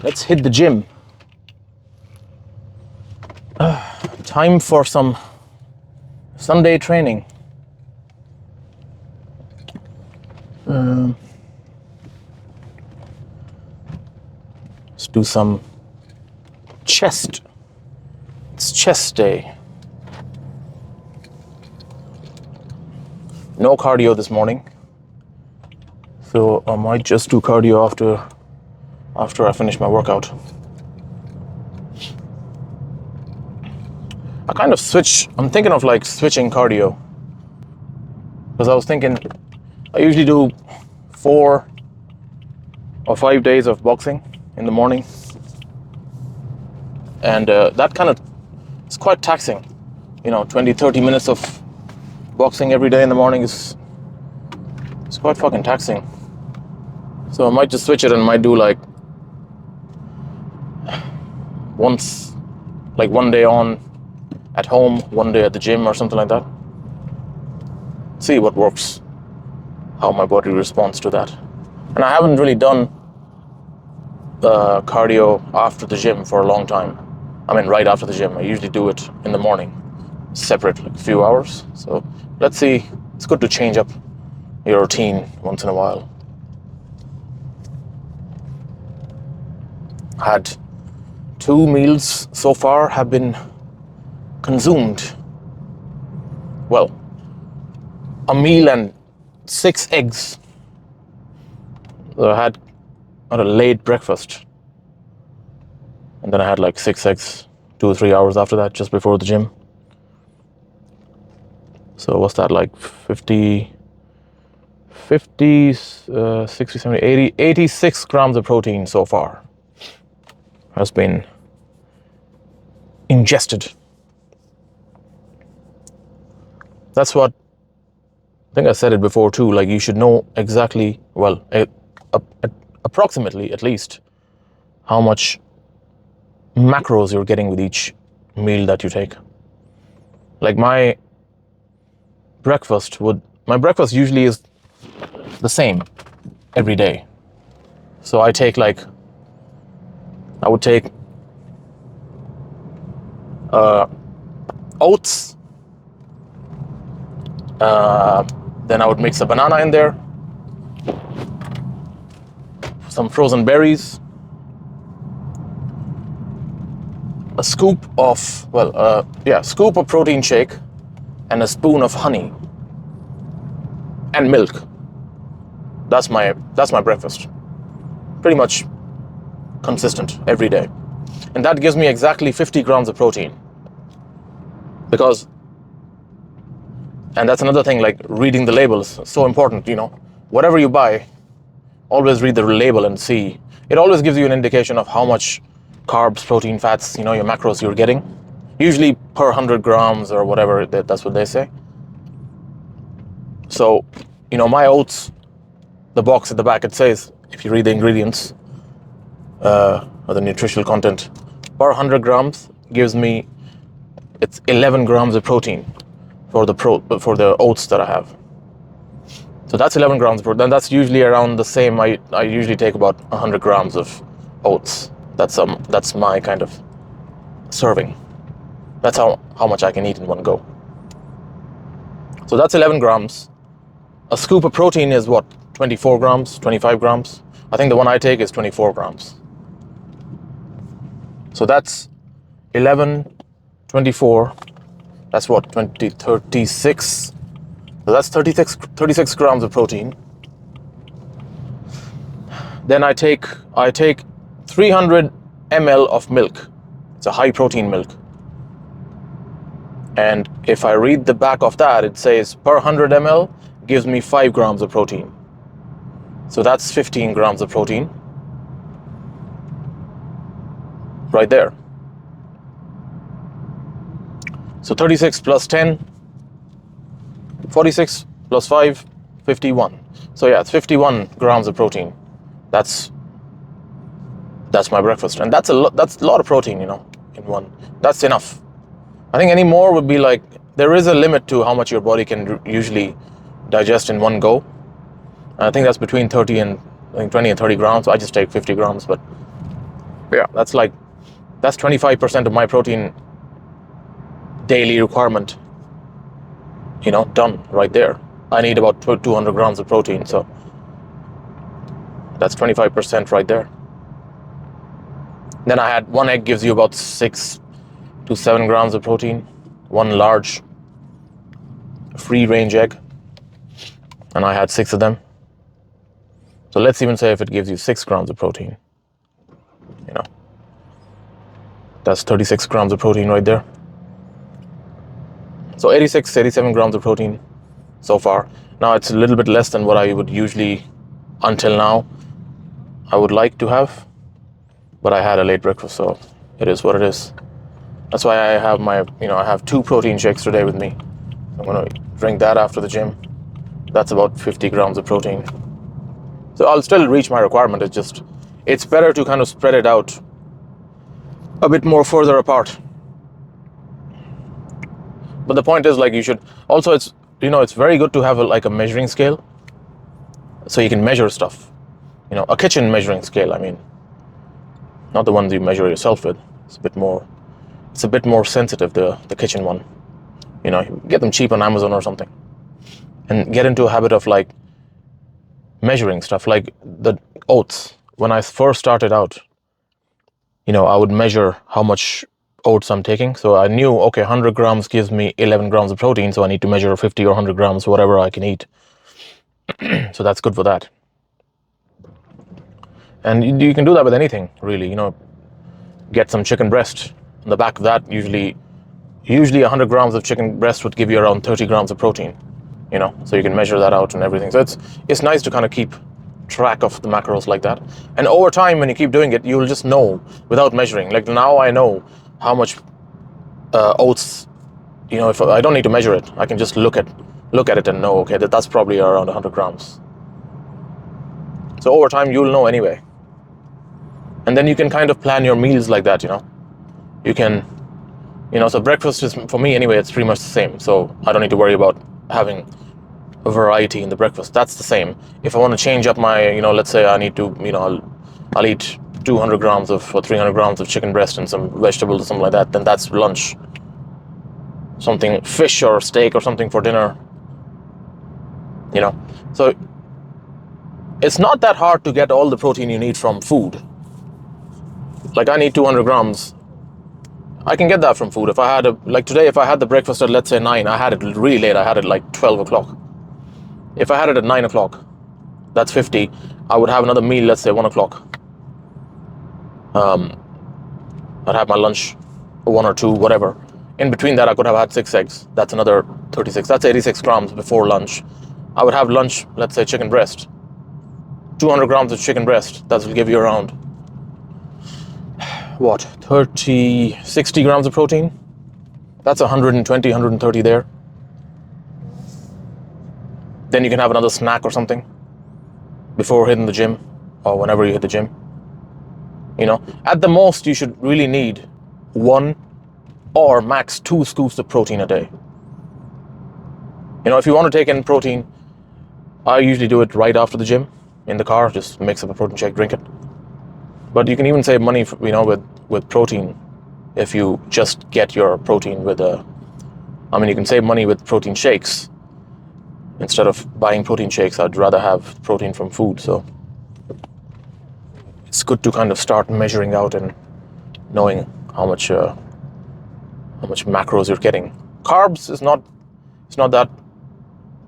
let's hit the gym. Time for some Sunday training. Let's do some chest. It's chest day. No cardio this morning, so I might just do cardio after I finish my workout. I kind of I'm thinking of like switching cardio, because I was thinking I usually do 4 or 5 days of boxing in the morning, and that kind of, it's quite taxing, 20-30 minutes of boxing every day in the morning is quite fucking taxing. So I might just switch it and might do like one day on at home, one day at the gym or something like that. See what works, how my body responds to that. And I haven't really done cardio after the gym for a long time. I mean, right after the gym. I usually do it in the morning, separate, like a few hours. So let's see. It's good to change up your routine once in a while. Had 2 meals so far have been consumed. Well, a meal and 6 eggs. So I had a late breakfast, and then I had like 6 eggs 2 or 3 hours after that, just before the gym. So what's that, like 50, 60, 70, 80, 86 grams of protein so far has been ingested. That's what, I think I said it before too, like you should know exactly, well, approximately at least, how much macros you're getting with each meal that you take. Like my breakfast usually is the same every day. So I would take oats, then I would mix a banana in there, some frozen berries, a scoop of protein shake, and a spoon of honey and milk. That's my breakfast. Pretty much consistent every day. And that gives me exactly 50 grams of protein. And that's another thing, like reading the labels, so important, Whatever you buy, always read the label and see. It always gives you an indication of how much carbs, protein, fats, your macros you're getting. Usually per 100 grams or whatever, that's what they say. So, my oats, the box at the back, it says, if you read the ingredients, or the nutritional content, per 100 grams gives me, it's 11 grams of protein for the oats that I have. So that's 11 grams of protein. That's usually around the same. I usually take about 100 grams of oats. That's my kind of serving. That's how much I can eat in one go. So that's 11 grams. A scoop of protein is what, 24 grams, 25 grams? I think the one I take is 24 grams. So that's 11, 24, that's what, 20, 36. So that's 36 grams of protein. Then I take 300 ml of milk. It's a high protein milk. And if I read the back of that, it says per 100 ml gives me 5 grams of protein. So that's 15 grams of protein right there. So 36 plus 10, 46 plus 5, 51. So yeah, it's 51 grams of protein. That's my breakfast. And that's a lot of protein, in one. That's enough. I think any more would be like, there is a limit to how much your body can usually digest in one go. And I think that's between 20 and 30 grams. I just take 50 grams, but Yeah, that's 25% of my protein daily requirement, done right there. I need about 200 grams of protein, so that's 25% right there. Then I had one egg gives you about 6 to 7 grams of protein, one large free range egg, and I had 6 of them. So let's even say if it gives you 6 grams of protein, that's 36 grams of protein right there. So 87 grams of protein so far. Now it's a little bit less than what I would usually, until now, I would like to have, but I had a late breakfast, so it is what it is. That's why I have I have 2 protein shakes today with me. I'm gonna drink that after the gym. That's about 50 grams of protein. So I'll still reach my requirement. It's better to kind of spread it out a bit more further apart. But the point is, you should also, it's very good to have a measuring scale, so you can measure stuff. A kitchen measuring scale. I mean, not the ones you measure yourself with. It's a bit more sensitive. The kitchen one. Get them cheap on Amazon or something, and get into a habit of measuring stuff, like the oats. When I first started out, I would measure how much oats I'm taking. So I knew, okay, 100 grams gives me 11 grams of protein, so I need to measure 50 or 100 grams, whatever I can eat. So that's good for that. And you can do that with anything, really. Get some chicken breast. On the back of that, usually 100 grams of chicken breast would give you around 30 grams of protein. So you can measure that out and everything. So it's nice to kind of keep track of the macros like that. And over time, when you keep doing it, you'll just know without measuring. Like now I know how much oats, if I don't need to measure it, I can just look at it and know, okay, that's probably around 100 grams. So over time, you'll know anyway. And then you can kind of plan your meals like that, You can, so breakfast is, for me anyway, it's pretty much the same. So I don't need to worry about having a variety in the breakfast. That's the same. If I want to change up my, let's say I need to, I'll eat 200 grams or 300 grams of chicken breast and some vegetables or something like that, then that's lunch. Something fish or steak or something for dinner. So it's not that hard to get all the protein you need from food. Like I need 200 grams. I can get that from food. If I had today, if I had the breakfast at, let's say 9, I had it really late. I had it 12 o'clock. If I had it at 9 o'clock, that's 50. I would have another meal, let's say 1 o'clock. I'd have my lunch, 1 or 2, whatever. In between that, I could have had 6 eggs. That's another 36. That's 86 grams before lunch. I would have lunch, let's say chicken breast. 200 grams of chicken breast. That will give you around, 60 grams of protein. That's 120, 130 there. Then you can have another snack or something before hitting the gym, or whenever you hit the gym. At the most, you should really need 1 or max 2 scoops of protein a day. If you want to take in protein, I usually do it right after the gym in the car, just mix up a protein shake, drink it. But you can even save money, with protein if you just get your protein with you can save money with protein shakes. Instead of buying protein shakes, I'd rather have protein from food. So it's good to kind of start measuring out and knowing how much macros you're getting. Carbs is not that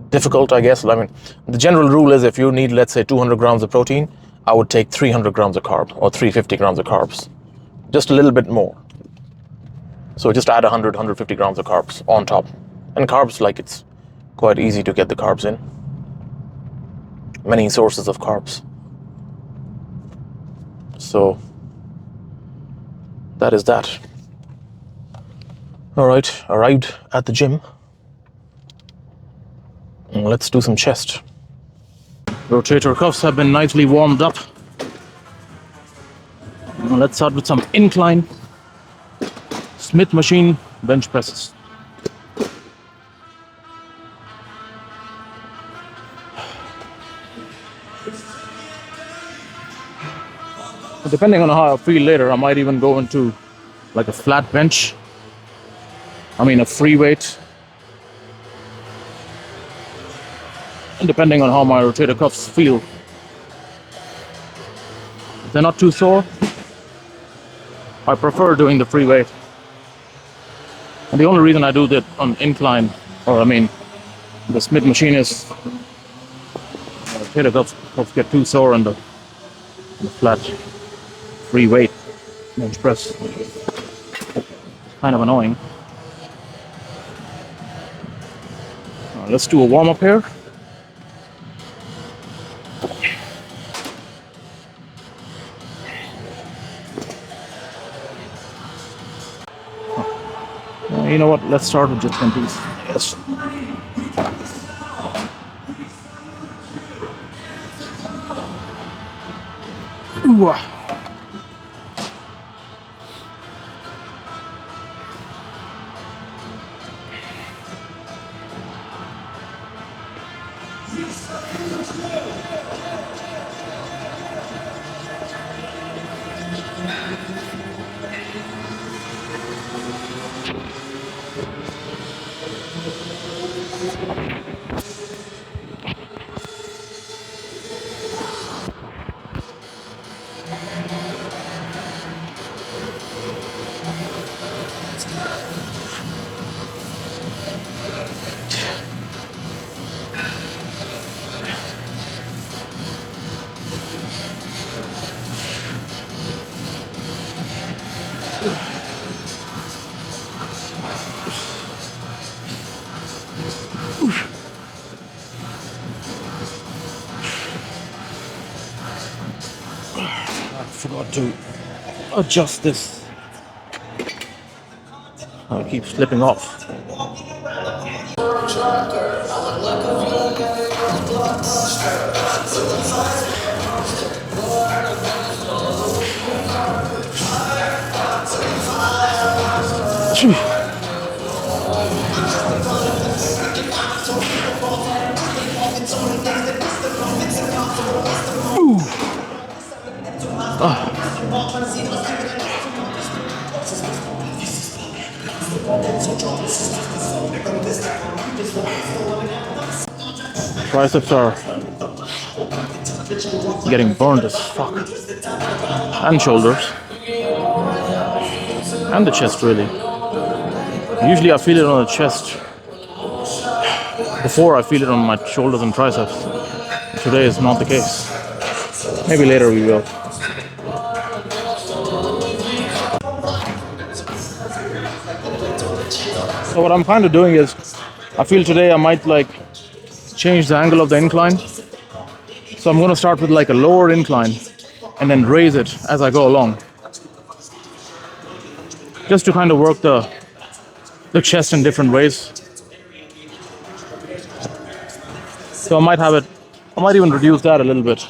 difficult, I guess. I mean, the general rule is if you need, let's say 200 grams of protein, I would take 300 grams of carb or 350 grams of carbs, just a little bit more. So just add 150 grams of carbs on top. And carbs, it's quite easy to get the carbs in. Many sources of carbs. So that is that. All right, arrived at the gym. Let's do some chest. Rotator cuffs have been nicely warmed up. Let's start with some incline Smith machine bench presses. Depending on how I feel later, I might even go into like a flat bench. I mean, a free weight. And depending on how my rotator cuffs feel. If they're not too sore, I prefer doing the free weight. And the only reason I do that on incline, or I mean, the Smith machine is rotator cuffs get too sore on the flat free weight bench press. Kind of annoying. Let's do a warm up here. You know what? Let's start with just 20s. Yes. Ooh. I forgot to adjust this. It keeps slipping off. Triceps are getting burned as fuck. And shoulders. And the chest, really. Usually I feel it on the chest before I feel it on my shoulders and triceps. Today is not the case. Maybe later we will. So what I'm kind of doing is, I feel today I might like change the angle of the incline. So I'm going to start with like a lower incline and then raise it as I go along. Just to kind of work the chest in different ways. So I might even reduce that a little bit.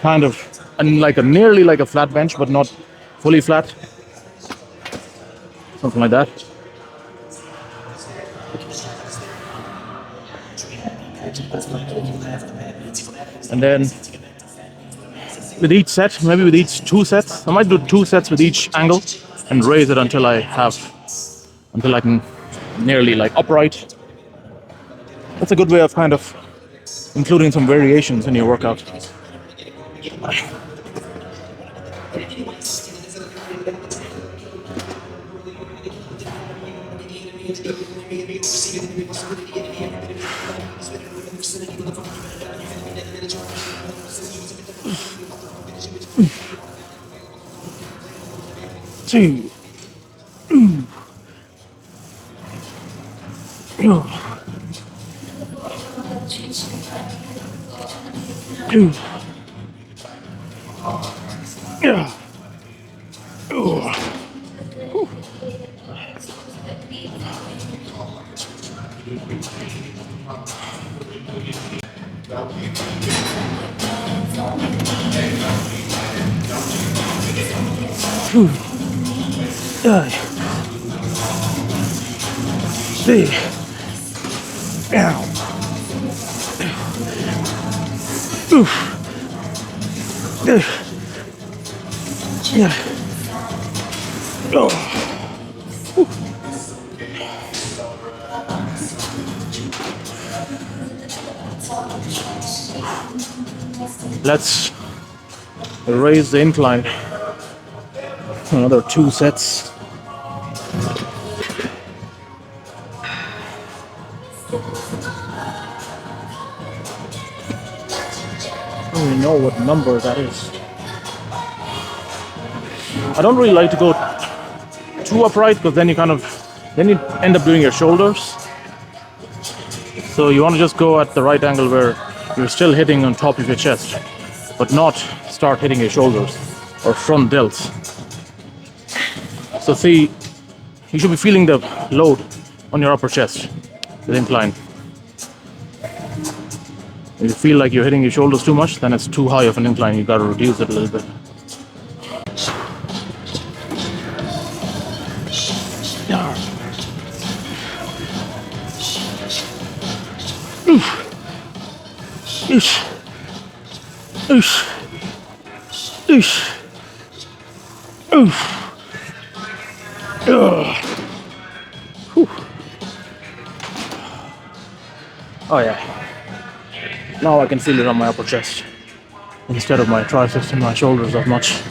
Kind of, and like nearly like a flat bench, but not fully flat. Something like that. And then with each set, maybe with each 2 sets, I might do 2 sets with each angle and raise it until I can nearly like upright. That's a good way of kind of including some variations in your workout. Two. Yeah. Oh. Let's raise the incline. Another 2 sets. I don't even know what number that is. I don't really like to go too upright because then you end up doing your shoulders. So you want to just go at the right angle where you're still hitting on top of your chest, but not start hitting your shoulders or front delts. So see, you should be feeling the load on your upper chest with incline. If you feel like you're hitting your shoulders too much, then it's too high of an incline. You got to reduce it a little bit. Oh yeah. Now I can feel it on my upper chest instead of my triceps and my shoulders as much.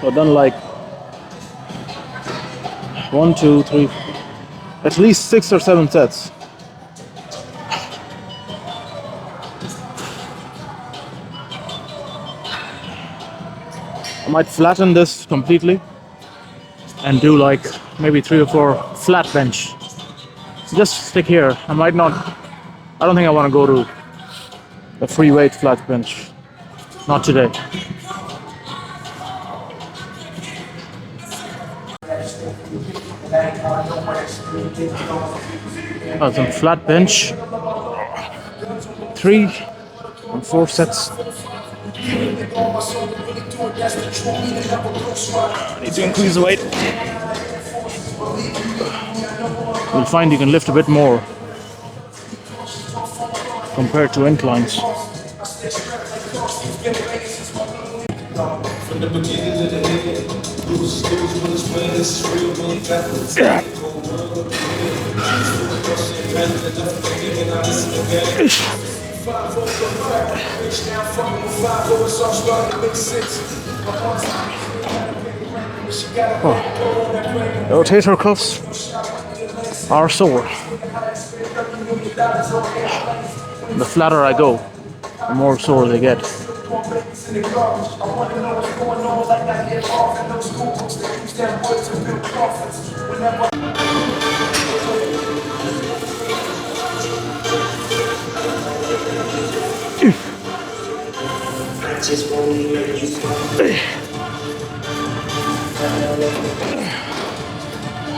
So done like 1, 2, 3, at least 6 or 7 sets. I might flatten this completely and do like maybe 3 or 4 flat bench. Just stick here. I don't think I want to go to a free weight flat bench. Not today. Some flat bench. 3 and 4 sets. I need to increase the weight. You'll find you can lift a bit more compared to inclines. Yeah. Oh. Rotator cuffs are sore. The flatter I go, the more sore they get.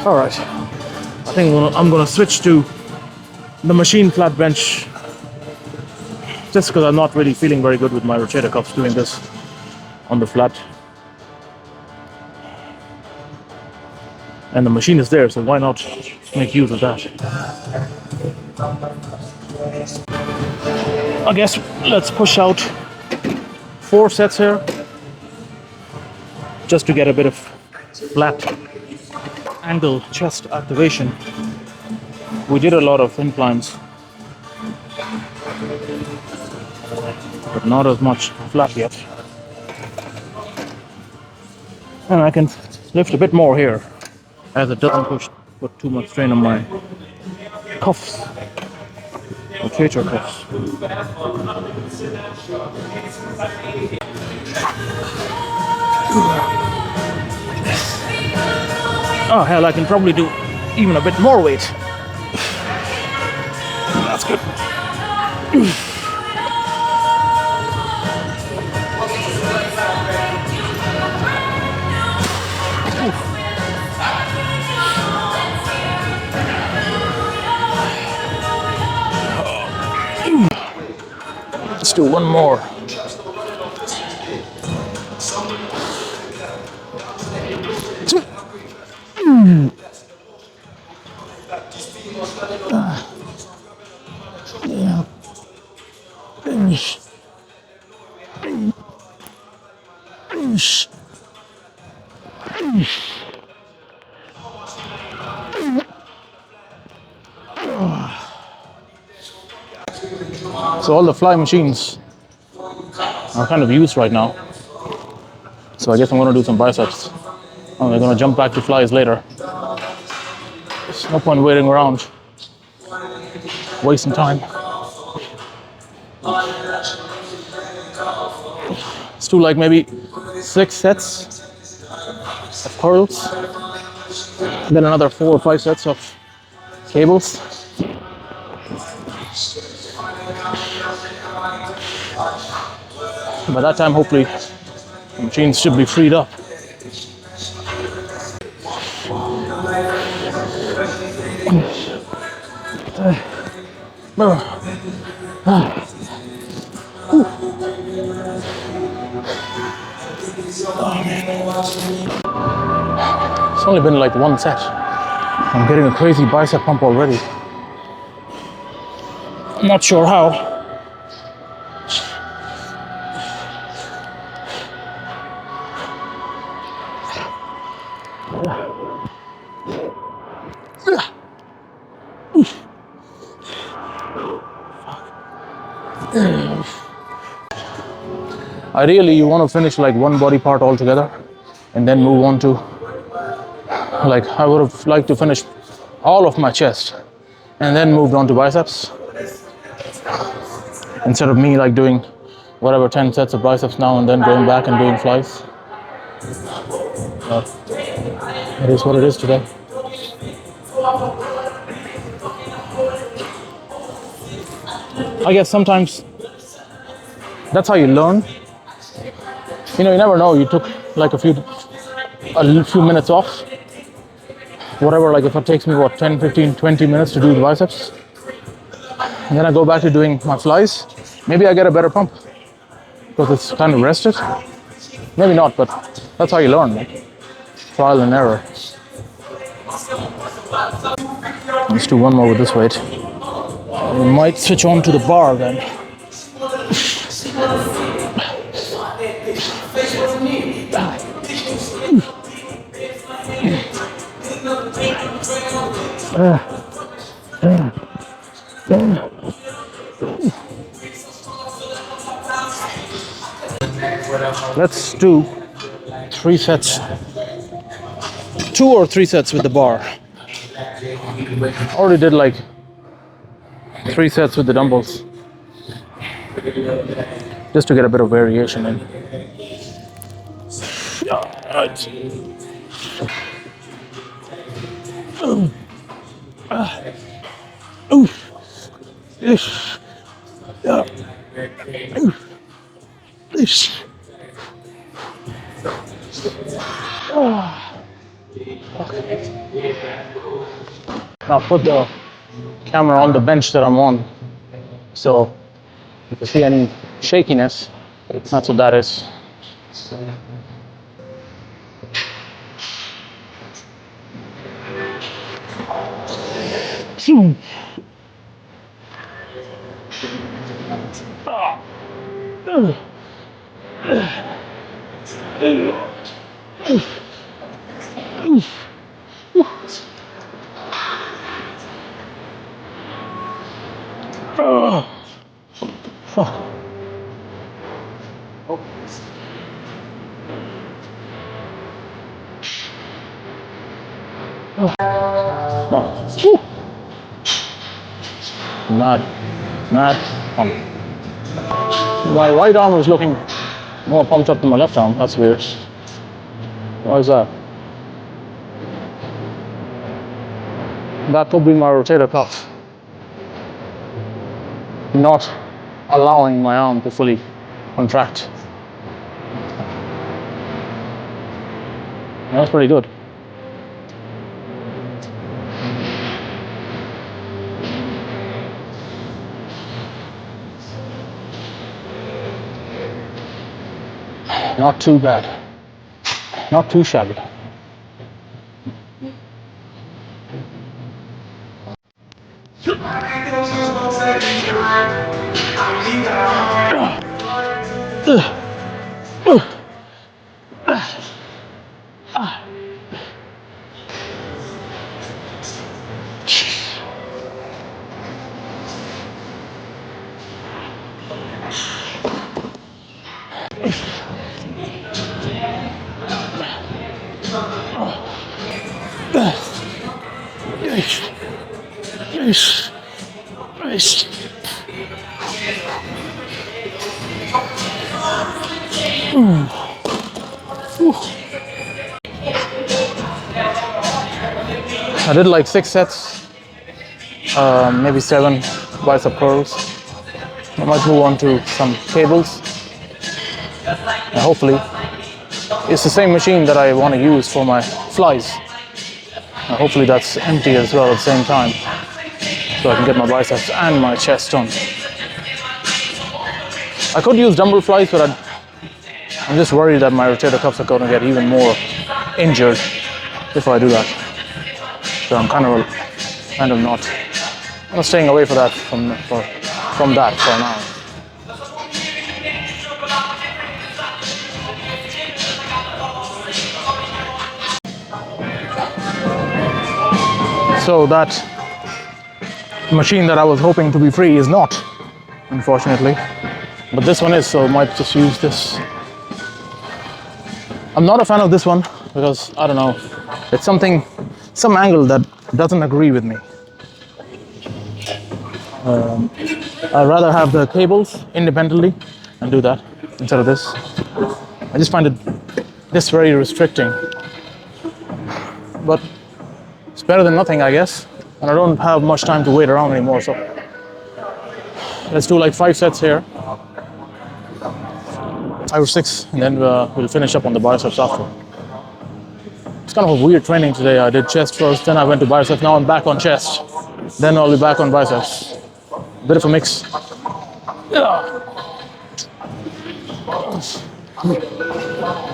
All right, I think I'm gonna switch to the machine flat bench just because I'm not really feeling very good with my rotator cuffs doing this on the flat. And the machine is there, so why not make use of that? I guess let's push out 4 sets here just to get a bit of flat angle chest activation. We did a lot of inclines, but not as much flat yet. And I can lift a bit more here as it doesn't put too much strain on my cuffs, rotator cuffs. Oh hell, I can probably do even a bit more weight. That's good. Let's do one more. So all the fly machines are kind of used right now. So I guess I'm gonna do some biceps. And we're gonna jump back to flies later. There's no point waiting around, wasting time. Let's do like maybe 6 sets of curls, and then another 4 or 5 sets of cables. By that time, hopefully, the machines should be freed up. It's only been like 1 set. I'm getting a crazy bicep pump already. I'm not sure how. Ideally, you want to finish like one body part altogether and then move on to, like, I would have liked to finish all of my chest and then moved on to biceps, instead of me like doing whatever 10 sets of biceps now and then going back and doing flies. But it is what it is today. I guess sometimes that's how you learn. You know, you never know. You took like a few minutes off. Whatever, like if it takes me what, 10, 15, 20 minutes to do the biceps, and then I go back to doing my flies, maybe I get a better pump because it's kind of rested. Maybe not, but that's how you learn, like trial and error. Let's do one more with this weight. We might switch on to the bar then. Let's do 3 sets, 2 or 3 sets with the bar. Already did like 3 sets with the dumbbells, just to get a bit of variation in. Right. Now put the camera on the bench that I'm on, so if you see any shakiness, that's what that is. Mad pump. My right arm is looking more pumped up than my left arm. That's weird. Why is that? That could be my rotator cuff not allowing my arm to fully contract. That's pretty good. Not too bad. Not too shabby. I did like 6 sets, maybe 7 bicep curls. I might move on to some cables. And hopefully, it's the same machine that I want to use for my flies. And hopefully that's empty as well at the same time, so I can get my biceps and my chest done. I could use dumbbell flies, but I'm just worried that my rotator cuffs are going to get even more injured if I do that. So I'm kind of not. I'm staying away from that for now. So that machine that I was hoping to be free is not, unfortunately. But this one is, so I might just use this. I'm not a fan of this one because, I don't know, it's some angle that doesn't agree with me. I'd rather have the cables independently and do that instead of this. I just find this very restricting. But it's better than nothing, I guess. And I don't have much time to wait around anymore, so let's do like 5 sets here. 5 or 6, and then we'll finish up on the biceps after. It's kind of a weird training today. I did chest first, then I went to biceps. Now I'm back on chest. Then I'll be back on biceps. Bit of a mix.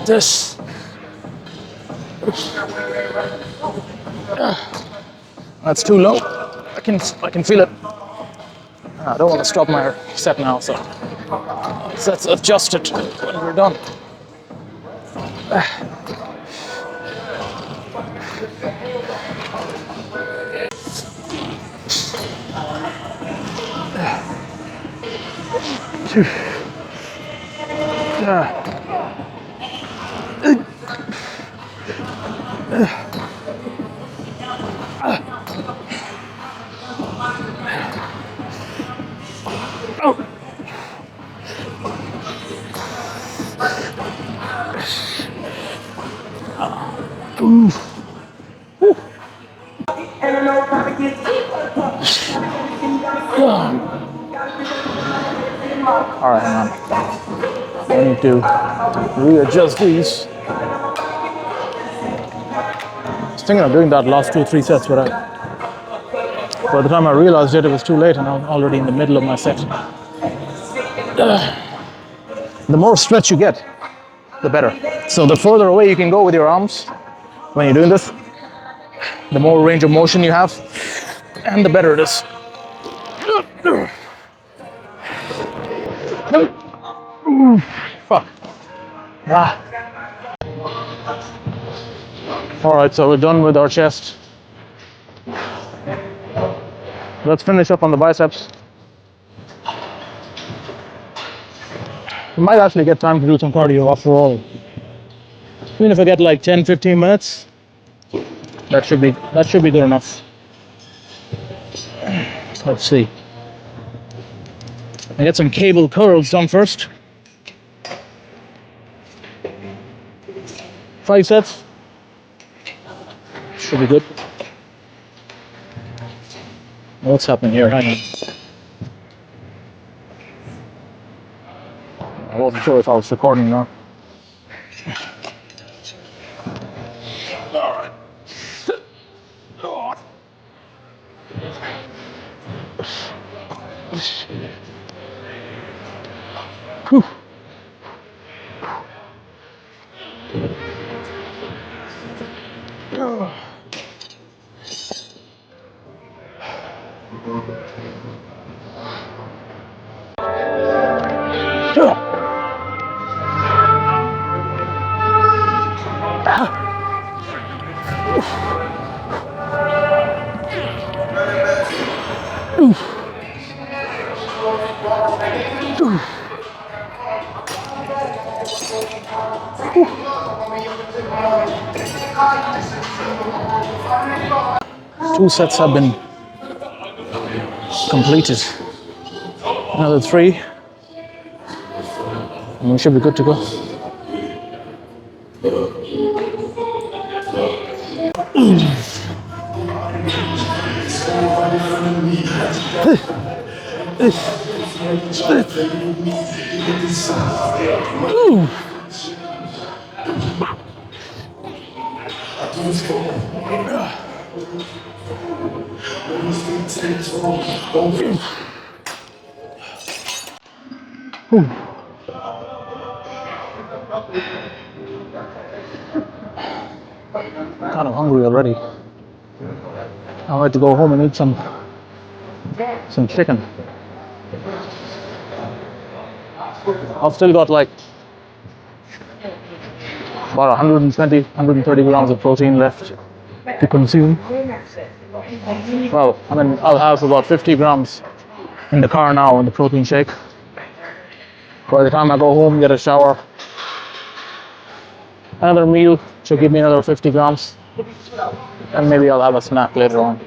This. That's too low. I can feel it. I don't want to stop my set now, so let's adjust it when we're done. All right, hang on. I need to readjust these. I was thinking of doing that last 2-3 sets, but by the time I realized it was too late and I'm already in the middle of my set. The more stretch you get, the better. So the further away you can go with your arms when you're doing this, the more range of motion you have, and the better it is. Fuck. All right, so we're done with our chest. Let's finish up on the biceps. We might actually get time to do some cardio after all. Even if I get like 10-15 minutes, that should be good enough. Let's see. I get some cable curls done first. 5 sets. Should be good. What's happening here? Hang on. I wasn't sure if I was recording or not. Alright. Two sets have been completed. Another three, and we should be good to go. Kind of hungry already. I like to go home and eat some chicken. I've still got like about 120, 130 grams of protein left to consume. Well, I mean, I'll have about 50 grams in the car now in the protein shake. By the time I go home, get a shower, another meal should give me another 50 grams. And maybe I'll have a snack later on.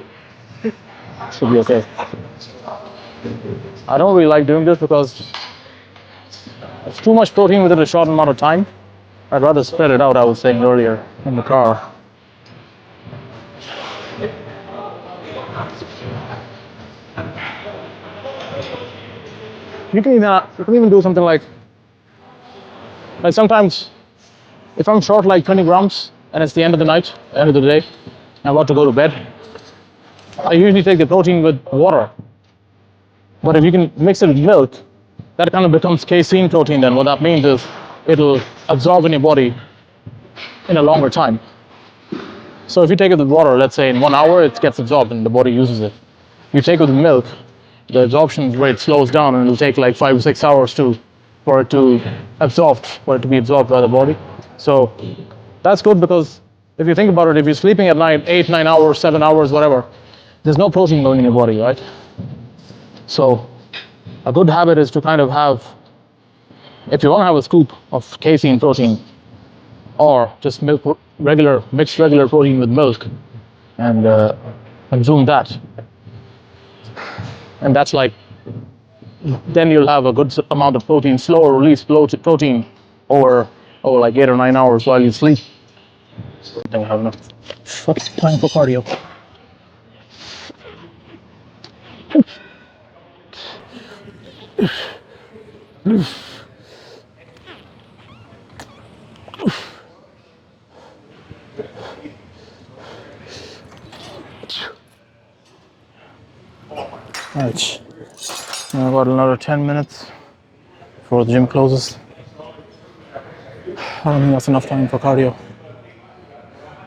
Should be okay. I don't really like doing this because it's too much protein within a short amount of time. I'd rather spread it out, I was saying earlier, in the car. You can even do something like sometimes if I'm short like 20 grams and it's the end of the night, end of the day, I'm about to go to bed, I usually take the protein with water. But if you can mix it with milk, that kind of becomes casein protein then. What that means is it'll absorb in your body in a longer time. So if you take it with water, let's say in 1 hour, it gets absorbed and the body uses it. You take it with milk, the absorption rate slows down and it'll take like 5 to 6 hours for it to be absorbed by the body. So that's good because if you think about it, if you're sleeping at night 8, 9 hours, 7 hours, whatever, there's no protein going in your body, right? So a good habit is to kind of have, if you want to have a scoop of casein protein or just mixed regular protein with milk and consume that. And that's like, then you'll have a good amount of protein, slower release protein over like 8 or 9 hours while you sleep. I think I have enough fucking time for cardio. Alright, I've got another 10 minutes before the gym closes. I don't think that's enough time for cardio.